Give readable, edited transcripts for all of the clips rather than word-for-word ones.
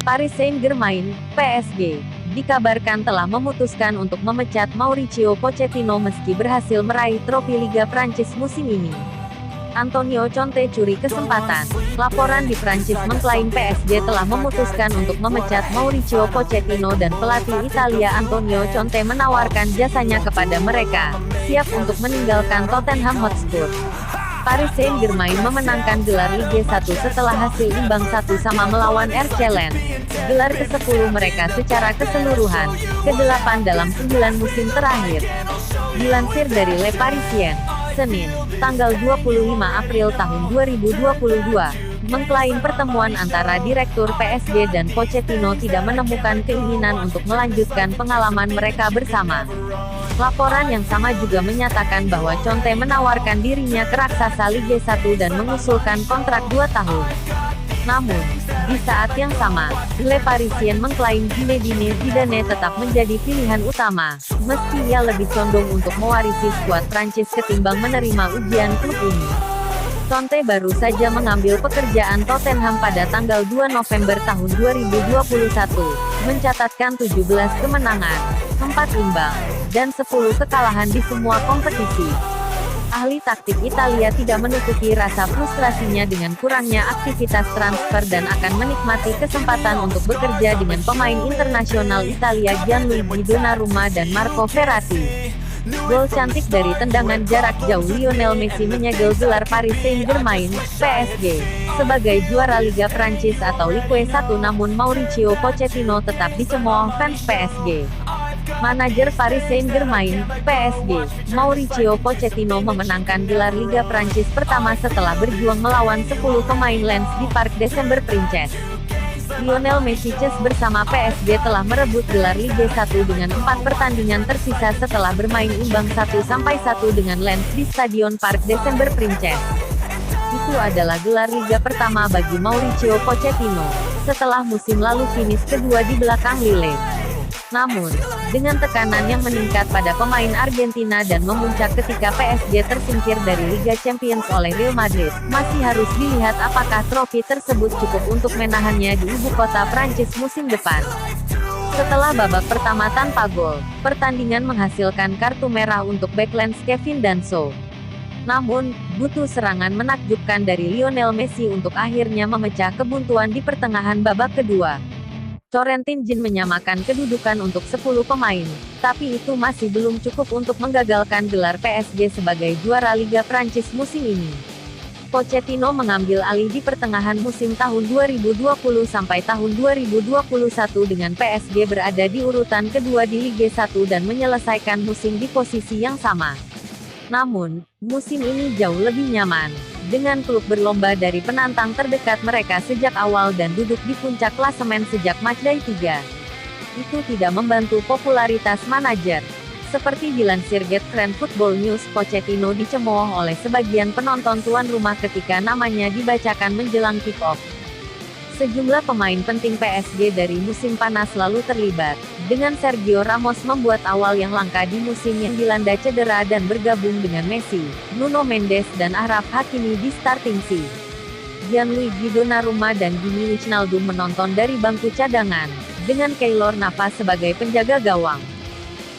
Paris Saint-Germain, PSG, dikabarkan telah memutuskan untuk memecat Mauricio Pochettino meski berhasil meraih trofi Liga Prancis musim ini. Antonio Conte curi kesempatan. Laporan di Prancis mengklaim PSG telah memutuskan untuk memecat Mauricio Pochettino dan pelatih Italia Antonio Conte menawarkan jasanya kepada mereka, siap untuk meninggalkan Tottenham Hotspur. Paris Saint-Germain memenangkan gelar Ligue 1 setelah hasil imbang 1-1 melawan RC Lens. Gelar ke-10 mereka secara keseluruhan, ke-8 dalam 9 musim terakhir. Dilansir dari Le Parisien, Senin, tanggal 25 April tahun 2022, mengklaim pertemuan antara Direktur PSG dan Pochettino tidak menemukan keinginan untuk melanjutkan pengalaman mereka bersama. Laporan yang sama juga menyatakan bahwa Conte menawarkan dirinya ke raksasa Ligue 1 dan mengusulkan kontrak 2 tahun. Namun, di saat yang sama, Le Parisien mengklaim Zinedine Zidane tetap menjadi pilihan utama, meski ia lebih condong untuk mewarisi skuad Prancis ketimbang menerima ujian klub ini. Conte baru saja mengambil pekerjaan Tottenham pada tanggal 2 November tahun 2021, mencatatkan 17 kemenangan, 4 imbang, dan 10 kekalahan di semua kompetisi. Ahli taktik Italia tidak menutupi rasa frustrasinya dengan kurangnya aktivitas transfer dan akan menikmati kesempatan untuk bekerja dengan pemain internasional Italia Gianluigi Donnarumma dan Marco Verratti. Gol cantik dari tendangan jarak jauh Lionel Messi menyegel gelar Paris Saint-Germain, PSG, sebagai juara Liga Prancis atau Ligue 1, namun Mauricio Pochettino tetap dicemooh fans PSG. Manajer Paris Saint-Germain, PSG, Mauricio Pochettino memenangkan gelar Liga Prancis pertama setelah berjuang melawan 10 pemain Lens di Parc des Princes. Lionel Messi bersama PSG telah merebut gelar Liga 1 dengan 4 pertandingan tersisa setelah bermain imbang 1-1 dengan Lens di Stadion Parc des Princes. Itu adalah gelar Liga pertama bagi Mauricio Pochettino, setelah musim lalu finish kedua di belakang Lille. Namun, dengan tekanan yang meningkat pada pemain Argentina dan memuncak ketika PSG tersingkir dari Liga Champions oleh Real Madrid, masih harus dilihat apakah trofi tersebut cukup untuk menahannya di ibu kota Prancis musim depan. Setelah babak pertama tanpa gol, pertandingan menghasilkan kartu merah untuk bek Lens Kevin Danso. Namun, butuh serangan menakjubkan dari Lionel Messi untuk akhirnya memecah kebuntuan di pertengahan babak kedua. Corentin Jean menyamakan kedudukan untuk 10 pemain, tapi itu masih belum cukup untuk menggagalkan gelar PSG sebagai juara Liga Prancis musim ini. Pochettino mengambil alih di pertengahan musim tahun 2020 sampai tahun 2021 dengan PSG berada di urutan kedua di Liga 1 dan menyelesaikan musim di posisi yang sama. Namun, musim ini jauh lebih nyaman, dengan klub berlomba dari penantang terdekat mereka sejak awal dan duduk di puncak klasemen sejak matchday 3. Itu tidak membantu popularitas manajer. Seperti dilansir Get Trend Football News, Pochettino dicemooh oleh sebagian penonton tuan rumah ketika namanya dibacakan menjelang kick-off. Sejumlah pemain penting PSG dari musim panas lalu terlibat, dengan Sergio Ramos membuat awal yang langka di musim yang dilanda cedera dan bergabung dengan Messi, Nuno Mendes dan Achraf Hakimi di starting 5. Gianluigi Donnarumma dan Gini Wijnaldum menonton dari bangku cadangan, dengan Keylor Navas sebagai penjaga gawang.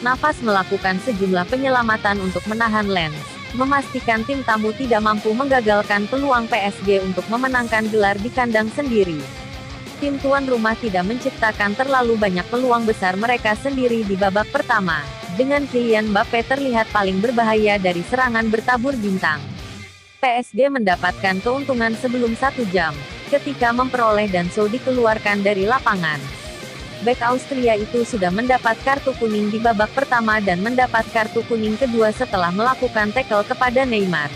Navas melakukan sejumlah penyelamatan untuk menahan Lens, memastikan tim tamu tidak mampu menggagalkan peluang PSG untuk memenangkan gelar di kandang sendiri. Tim tuan rumah tidak menciptakan terlalu banyak peluang besar mereka sendiri di babak pertama, dengan Kylian Mbappe terlihat paling berbahaya dari serangan bertabur bintang. PSG mendapatkan keuntungan sebelum 1 jam, ketika memperoleh Danso dikeluarkan dari lapangan. Bek Austria itu sudah mendapat kartu kuning di babak pertama dan mendapat kartu kuning kedua setelah melakukan tackle kepada Neymar.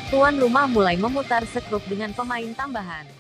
Tuan rumah mulai memutar skrup dengan pemain tambahan.